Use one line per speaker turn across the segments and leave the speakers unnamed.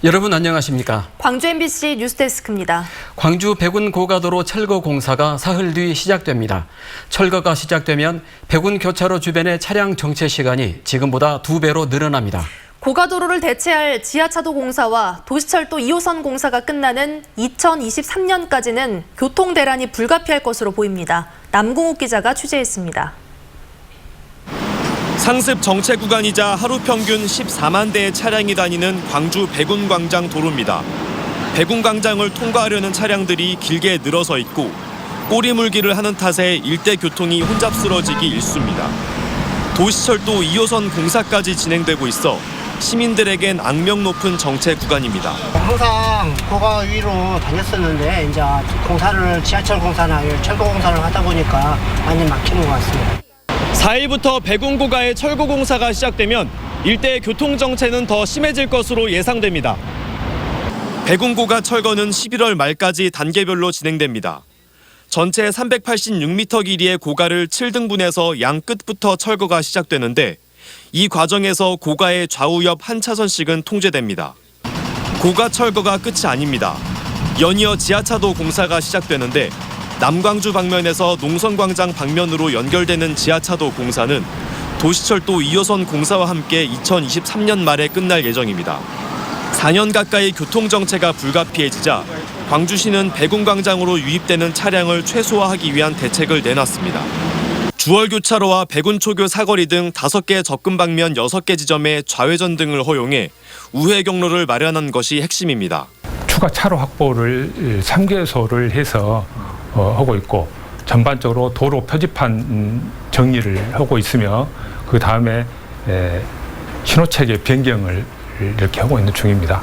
여러분 안녕하십니까?
광주 MBC 뉴스데스크입니다.
광주 백운 고가도로 철거 공사가 사흘 뒤 시작됩니다. 철거가 시작되면 백운 교차로 주변의 차량 정체 시간이 지금보다 2배로 늘어납니다.
고가도로를 대체할 지하차도 공사와 도시철도 2호선 공사가 끝나는 2023년까지는 교통 대란이 불가피할 것으로 보입니다. 남궁욱 기자가 취재했습니다.
상습 정체 구간이자 하루 평균 14만 대의 차량이 다니는 광주 백운광장 도로입니다. 백운광장을 통과하려는 차량들이 길게 늘어서 있고 꼬리물기를 하는 탓에 일대 교통이 혼잡스러지기 일쑤입니다. 도시철도 2호선 공사까지 진행되고 있어 시민들에겐 악명 높은 정체 구간입니다.
항상 고가 위로 다녔었는데 이제 공사를 지하철 공사나 철도 공사를 하다 보니까 많이 막히는 것 같습니다.
4일부터 백운고가의 철거 공사가 시작되면 일대의 교통 정체는 더 심해질 것으로 예상됩니다. 백운고가 철거는 11월 말까지 단계별로 진행됩니다. 전체 386m 길이의 고가를 7등분해서 양 끝부터 철거가 시작되는데 이 과정에서 고가의 좌우 옆 한 차선씩은 통제됩니다. 고가 철거가 끝이 아닙니다. 연이어 지하차도 공사가 시작되는데 남광주 방면에서 농성광장 방면으로 연결되는 지하차도 공사는 도시철도 2호선 공사와 함께 2023년 말에 끝날 예정입니다. 4년 가까이 교통정체가 불가피해지자 광주시는 백운광장으로 유입되는 차량을 최소화하기 위한 대책을 내놨습니다. 주월교차로와 백운초교 사거리 등 5개 접근 방면 6개 지점에 좌회전 등을 허용해 우회 경로를 마련한 것이 핵심입니다.
추가 차로 확보를 3개소를 해서 하고 있고 전반적으로 도로 표지판 정리를 하고 있으며 그 다음에 신호체계 변경을 이렇게 하고 있는 중입니다.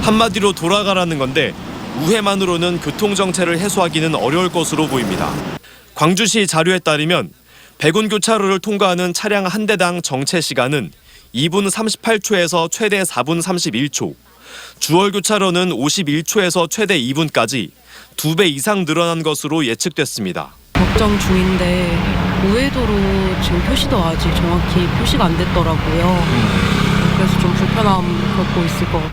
한마디로 돌아가라는 건데 우회만으로는 교통정체를 해소하기는 어려울 것으로 보입니다. 광주시 자료에 따르면 백운교차로를 통과하는 차량 한 대당 정체 시간은 2분 38초에서 최대 4분 31초, 주월교차로는 51초에서 최대 2분까지 2배 이상 늘어난 것으로 예측됐습니다.
걱정 중인데 우회도로 지금 표시도 아직 정확히 표시가 안 됐더라고요. 그래서 좀 불편함 겪고 있을 것 같아요.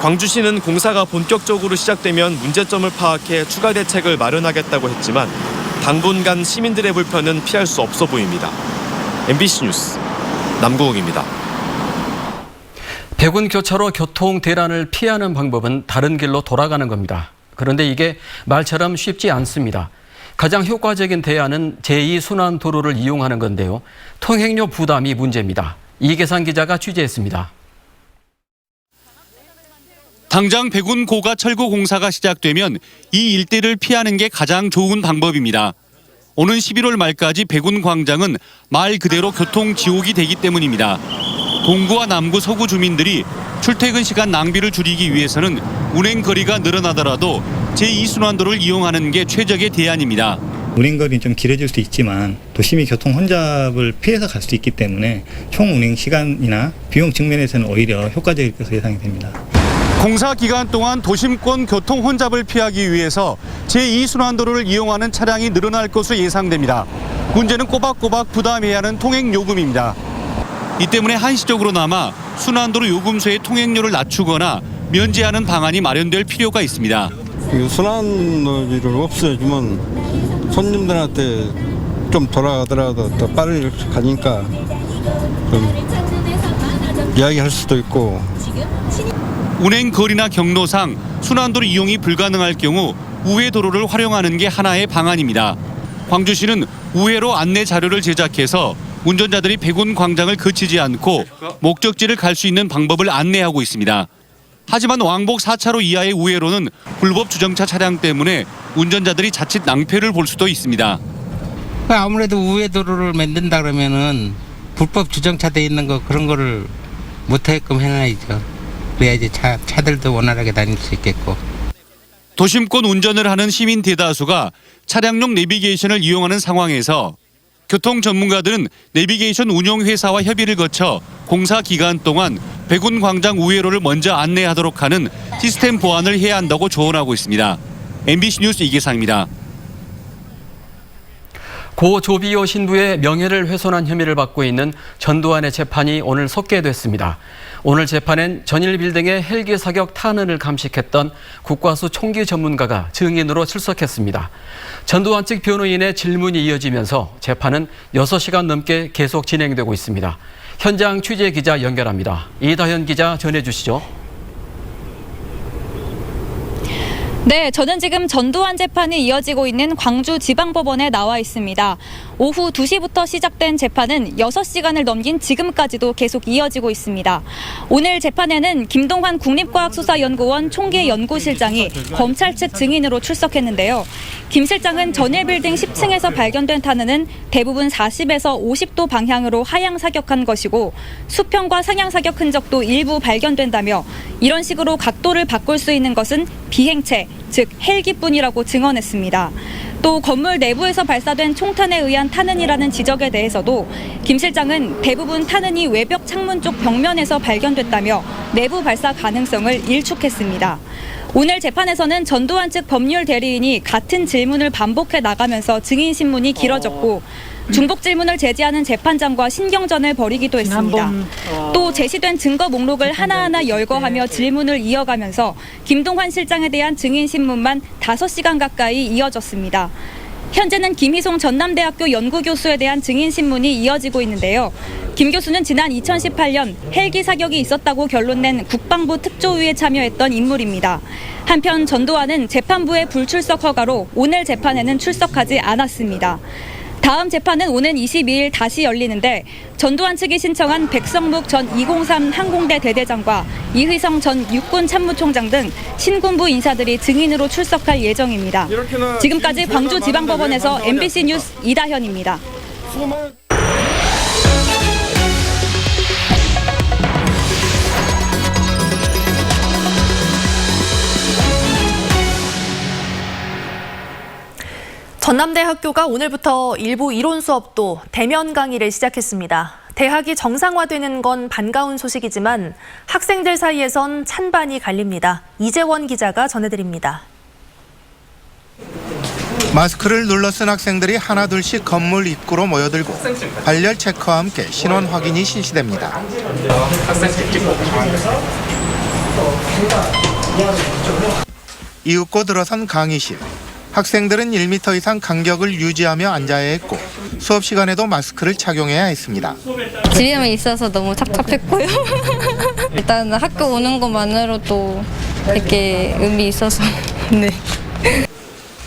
광주시는 공사가 본격적으로 시작되면 문제점을 파악해 추가 대책을 마련하겠다고 했지만 당분간 시민들의 불편은 피할 수 없어 보입니다. MBC 뉴스 남궁욱입니다.
백운 교차로 교통 대란을 피하는 방법은 다른 길로 돌아가는 겁니다. 그런데 이게 말처럼 쉽지 않습니다. 가장 효과적인 대안은 제2순환도로를 이용하는 건데요. 통행료 부담이 문제입니다. 이계상 기자가 취재했습니다.
당장 백운 고가 철거 공사가 시작되면 이 일대를 피하는 게 가장 좋은 방법입니다. 오는 11월 말까지 백운 광장은 말 그대로 교통 지옥이 되기 때문입니다. 동구와 남구 서구 주민들이 출퇴근 시간 낭비를 줄이기 위해서는 운행 거리가 늘어나더라도 제2순환도로를 이용하는 게 최적의 대안입니다.
운행거리는 좀 길어질 수 있지만 도심이 교통 혼잡을 피해서 갈 수 있기 때문에 총 운행 시간이나 비용 측면에서는 오히려 효과적일 것으로 예상이 됩니다.
공사 기간 동안 도심권 교통 혼잡을 피하기 위해서 제2순환도로를 이용하는 차량이 늘어날 것으로 예상됩니다. 문제는 꼬박꼬박 부담해야 하는 통행 요금입니다. 이 때문에 한시적으로나마 순환도로 요금소의 통행료를 낮추거나 면제하는 방안이 마련될 필요가 있습니다.
순환비를 없애주면 손님들한테 좀 돌아가더라도 더 빠르게 가니까 좀 이야기할 수도 있고.
운행 거리나 경로상 순환도로 이용이 불가능할 경우 우회도로를 활용하는 게 하나의 방안입니다. 광주시는 우회로 안내 자료를 제작해서 운전자들이 백운 광장을 거치지 않고 목적지를 갈 수 있는 방법을 안내하고 있습니다. 하지만 왕복 4차로 이하의 우회로는 불법 주정차 차량 때문에 운전자들이 자칫 낭패를 볼 수도 있습니다.
아무래도 우회도로를 만든다 그러면은 불법 주정차돼 있는 거 그런 거를 못하게끔 해놔야죠. 그래야지 차들도 원활하게 다닐 수 있겠고.
도심권 운전을 하는 시민 대다수가 차량용 내비게이션을 이용하는 상황에서 교통 전문가들은 내비게이션 운용 회사와 협의를 거쳐 공사 기간 동안 백운 광장 우회로를 먼저 안내하도록 하는 시스템 보완을 해야 한다고 조언하고 있습니다. MBC 뉴스 이계상입니다.
고 조비오 신부의 명예를 훼손한 혐의를 받고 있는 전두환의 재판이 오늘 속개됐습니다. 오늘 재판엔 전일빌딩의 헬기 사격 탄원을 감식했던 국과수 총기 전문가가 증인으로 출석했습니다. 전두환 측 변호인의 질문이 이어지면서 재판은 6시간 넘게 계속 진행되고 있습니다. 현장 취재 기자 연결합니다. 이다현 기자 전해주시죠.
네, 저는 지금 전두환 재판이 이어지고 있는 광주지방법원에 나와 있습니다. 오후 2시부터 시작된 재판은 6시간을 넘긴 지금까지도 계속 이어지고 있습니다. 오늘 재판에는 김동환 국립과학수사연구원 총기연구실장이 검찰 측 증인으로 출석했는데요. 김 실장은 전일빌딩 10층에서 발견된 탄원은 대부분 40에서 50도 방향으로 하향 사격한 것이고 수평과 상향 사격 흔적도 일부 발견된다며 이런 식으로 각도를 바꿀 수 있는 것은 비행체, 즉 헬기뿐이라고 증언했습니다. 또 건물 내부에서 발사된 총탄에 의한 탄은이라는 지적에 대해서도 김 실장은 대부분 탄은이 외벽 창문 쪽 벽면에서 발견됐다며 내부 발사 가능성을 일축했습니다. 오늘 재판에서는 전두환 측 법률 대리인이 같은 질문을 반복해 나가면서 증인 신문이 길어졌고 중복 질문을 제지하는 재판장과 신경전을 벌이기도 했습니다. 또 제시된 증거 목록을 하나하나 열거하며 질문을 이어가면서 김동환 실장에 대한 증인 신문만 5시간 가까이 이어졌습니다. 현재는 김희송 전남대학교 연구교수에 대한 증인 신문이 이어지고 있는데요. 김 교수는 지난 2018년 헬기 사격이 있었다고 결론낸 국방부 특조위에 참여했던 인물입니다. 한편 전두환은 재판부의 불출석 허가로 오늘 재판에는 출석하지 않았습니다. 다음 재판은 오는 22일 다시 열리는데 전두환 측이 신청한 백성묵 전 203 항공대 대대장과 이휘성 전 육군 참모총장 등 신군부 인사들이 증인으로 출석할 예정입니다. 지금까지 광주지방법원에서 MBC 뉴스 이다현입니다.
전남대학교가 오늘부터 일부 이론 수업도 대면 강의를 시작했습니다. 대학이 정상화되는 건 반가운 소식이지만 학생들 사이에선 찬반이 갈립니다. 이재원 기자가 전해드립니다.
마스크를 눌러 쓴 학생들이 하나둘씩 건물 입구로 모여들고 발열 체크와 함께 신원 확인이 실시됩니다. 이윽고 들어선 강의실. 학생들은 1m 이상 간격을 유지하며 앉아야 했고 수업 시간에도 마스크를 착용해야 했습니다.
집에만 있어서 너무 착잡했고요. 일단 학교 오는 것만으로도 되게 의미 있어서 네.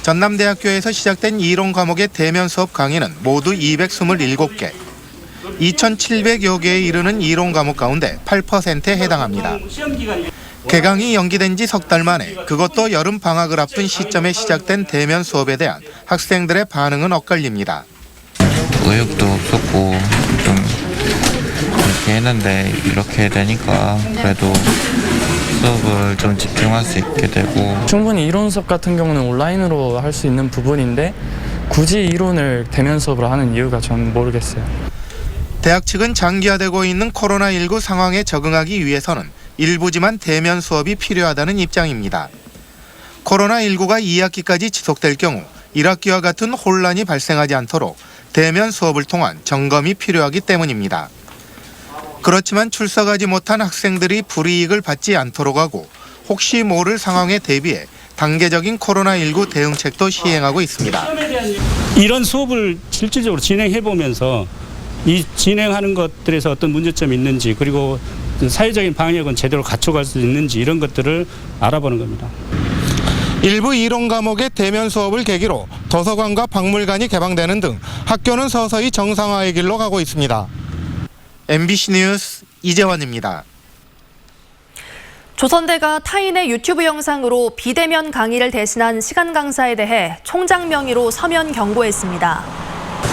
전남대학교에서 시작된 이론 과목의 대면 수업 강의는 모두 227개. 2,700여 개에 이르는 이론 과목 가운데 8%에 해당합니다. 개강이 연기된 지 석 달 만에 그것도 여름 방학을 앞둔 시점에 시작된 대면 수업에 대한 학생들의 반응은 엇갈립니다.
의욕도 없었고 좀 그렇게 했는데 이렇게 되니까 그래도 수업을 좀 집중할 수 있게 되고
충분히 이론 수업 같은 경우는 온라인으로 할 수 있는 부분인데 굳이 이론을 대면 수업으로 하는 이유가 전 모르겠어요.
대학 측은 장기화되고 있는 코로나19 상황에 적응하기 위해서는 일부지만 대면 수업이 필요하다는 입장입니다. 코로나19가 2학기까지 지속될 경우 1학기와 같은 혼란이 발생하지 않도록 대면 수업을 통한 점검이 필요하기 때문입니다. 그렇지만 출석하지 못한 학생들이 불이익을 받지 않도록 하고 혹시 모를 상황에 대비해 단계적인 코로나19 대응책도 시행하고 있습니다.
이런 수업을 실질적으로 진행해보면서 이 진행하는 것들에서 어떤 문제점이 있는지 그리고 사회적인 방역은 제대로 갖춰갈 수 있는지 이런 것들을 알아보는 겁니다.
일부 이론 과목의 대면 수업을 계기로 도서관과 박물관이 개방되는 등 학교는 서서히 정상화의 길로 가고 있습니다. MBC 뉴스 이재원입니다.
조선대가 타인의 유튜브 영상으로 비대면 강의를 대신한 시간 강사에 대해 총장 명의로 서면 경고했습니다.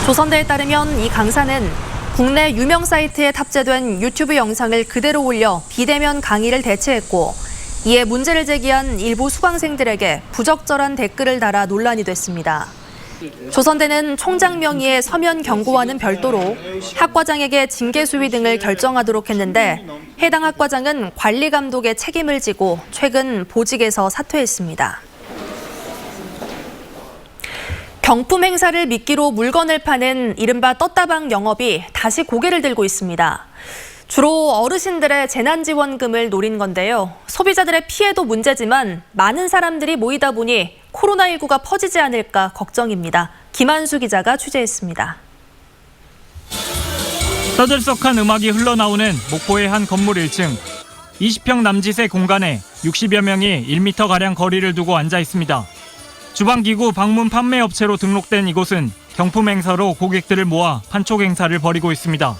조선대에 따르면 이 강사는 국내 유명 사이트에 탑재된 유튜브 영상을 그대로 올려 비대면 강의를 대체했고 이에 문제를 제기한 일부 수강생들에게 부적절한 댓글을 달아 논란이 됐습니다. 조선대는 총장 명의의 서면 경고와는 별도로 학과장에게 징계 수위 등을 결정하도록 했는데 해당 학과장은 관리 감독의 책임을 지고 최근 보직에서 사퇴했습니다. 경품 행사를 미끼로 물건을 파는 이른바 떴다방 영업이 다시 고개를 들고 있습니다. 주로 어르신들의 재난지원금을 노린 건데요. 소비자들의 피해도 문제지만 많은 사람들이 모이다 보니 코로나19가 퍼지지 않을까 걱정입니다. 김한수 기자가 취재했습니다.
떠들썩한 음악이 흘러나오는 목포의 한 건물 1층. 20평 남짓의 공간에 60여 명이 1m가량 거리를 두고 앉아 있습니다. 주방기구 방문 판매 업체로 등록된 이곳은 경품 행사로 고객들을 모아 판촉 행사를 벌이고 있습니다.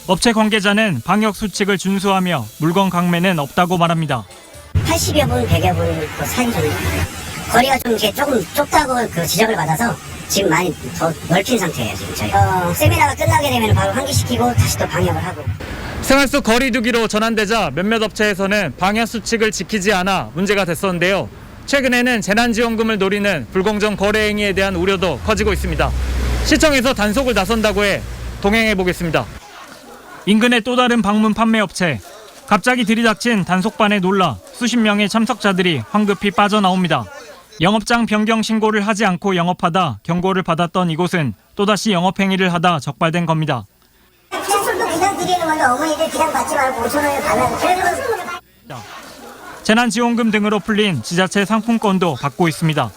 업체 관계자는 방역 수칙을 준수하며 물건 강매는 없다고 말합니다.
80여 분, 100여 분 사이 정도. 거리가 좀 이렇게 조금 좁다고 지적을 받아서 지금 많이 더 넓힌 상태예요, 지금 저희가. 세미나가 끝나게 되면 바로 환기시키고 다시 또 방역을 하고.
생활 속 거리 두기로 전환되자 몇몇 업체에서는 방역 수칙을 지키지 않아 문제가 됐었는데요. 최근에는 재난지원금을 노리는 불공정 거래 행위에 대한 우려도 커지고 있습니다. 시청에서 단속을 나선다고 해 동행해 보겠습니다. 인근의 또 다른 방문 판매 업체. 갑자기 들이닥친 단속반에 놀라 수십 명의 참석자들이 황급히 빠져나옵니다. 영업장 변경 신고를 하지 않고 영업하다 경고를 받았던 이곳은 또다시 영업행위를 하다 적발된 겁니다.
칫솔도 그냥 드리는 건데 어머니들 그냥 받지 말고 5,000원을 받아서
재난지원금 등으로 풀린 지자체 상품권도 받고 있습니다.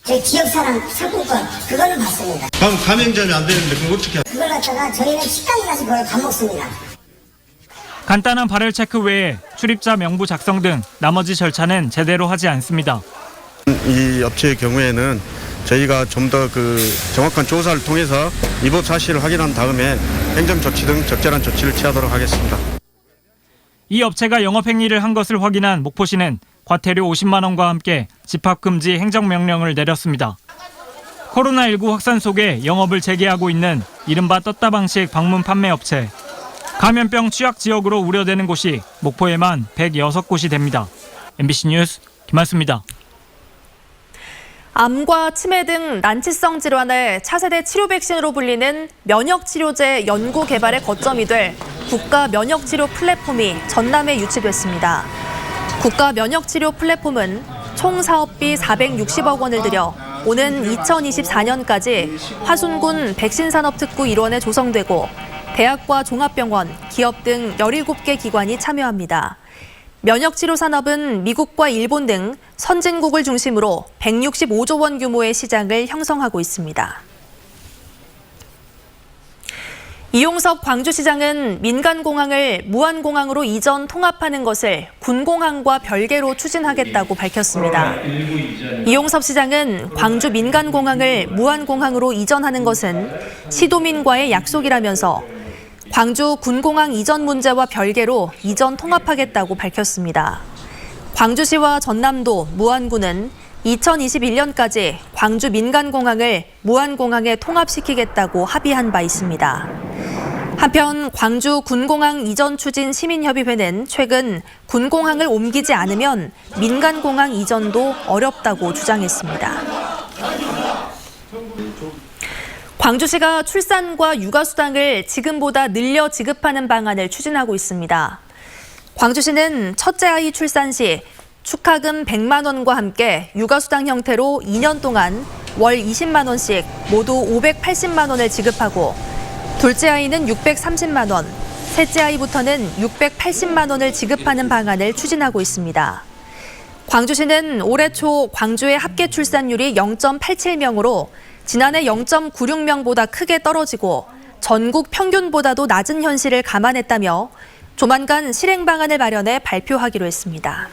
저희 지역사랑 상품권 그거는 받습니다.
감염점이 안 되는데 그걸 어떻게 해요?
그걸 갖다가 저희는 식당에 가서 그걸 밥 먹습니다.
간단한 발열 체크 외에 출입자 명부 작성 등 나머지 절차는 제대로 하지 않습니다.
이 업체의 경우에는 저희가 좀 더 정확한 조사를 통해서 위법 사실을 확인한 다음에 행정조치 등 적절한 조치를 취하도록 하겠습니다.
이 업체가 영업행위를 한 것을 확인한 목포시는 과태료 50만 원과 함께 집합금지 행정명령을 내렸습니다. 코로나19 확산 속에 영업을 재개하고 있는 이른바 떴다방식 방문 판매 업체. 감염병 취약 지역으로 우려되는 곳이 목포에만 106곳이 됩니다. MBC 뉴스 김한수입니다.
암과 치매 등 난치성 질환의 차세대 치료 백신으로 불리는 면역치료제 연구 개발의 거점이 될 국가면역치료 플랫폼이 전남에 유치됐습니다. 국가면역치료 플랫폼은 총 사업비 460억 원을 들여 오는 2024년까지 화순군 백신산업특구 일원에 조성되고 대학과 종합병원, 기업 등 17개 기관이 참여합니다. 면역치료 산업은 미국과 일본 등 선진국을 중심으로 165조 원 규모의 시장을 형성하고 있습니다. 이용섭 광주시장은 민간공항을 무안공항으로 이전 통합하는 것을 군공항과 별개로 추진하겠다고 밝혔습니다. 이용섭 시장은 광주 민간공항을 무안공항으로 이전하는 것은 시도민과의 약속이라면서 광주 군공항 이전 문제와 별개로 이전 통합하겠다고 밝혔습니다. 광주시와 전남도, 무안구는 2021년까지 광주 민간공항을 무안공항에 통합시키겠다고 합의한 바 있습니다. 한편 광주 군공항 이전 추진 시민협의회는 최근 군공항을 옮기지 않으면 민간공항 이전도 어렵다고 주장했습니다. 광주시가 출산과 육아수당을 지금보다 늘려 지급하는 방안을 추진하고 있습니다. 광주시는 첫째 아이 출산 시 축하금 100만 원과 함께 육아수당 형태로 2년 동안 월 20만 원씩 모두 580만 원을 지급하고 둘째 아이는 630만 원, 셋째 아이부터는 680만 원을 지급하는 방안을 추진하고 있습니다. 광주시는 올해 초 광주의 합계 출산율이 0.87명으로 지난해 0.96명보다 크게 떨어지고 전국 평균보다도 낮은 현실을 감안했다며 조만간 실행 방안을 마련해 발표하기로 했습니다.